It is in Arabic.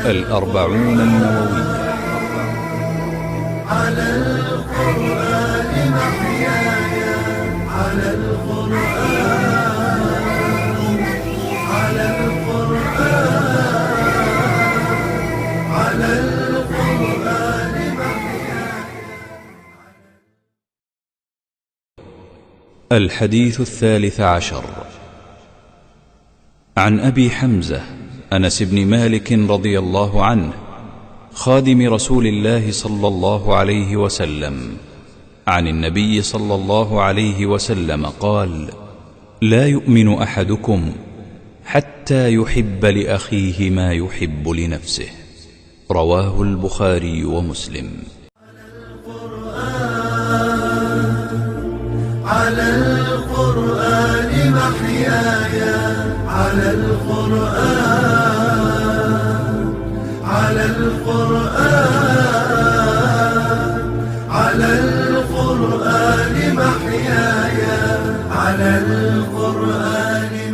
الأربعون النووية. على القرآن محياي، على القرآن، على القرآن، على القرآن محياي. الحديث 13 عن أبي حمزة أنس بن مالك رضي الله عنه خادم رسول الله صلى الله عليه وسلم عن النبي صلى الله عليه وسلم قال: لا يؤمن أحدكم حتى يحب لأخيه ما يحب لنفسه. رواه البخاري ومسلم. على القرآن محياي، على القرآن، على القرآن، على القرآن محياي، على القرآن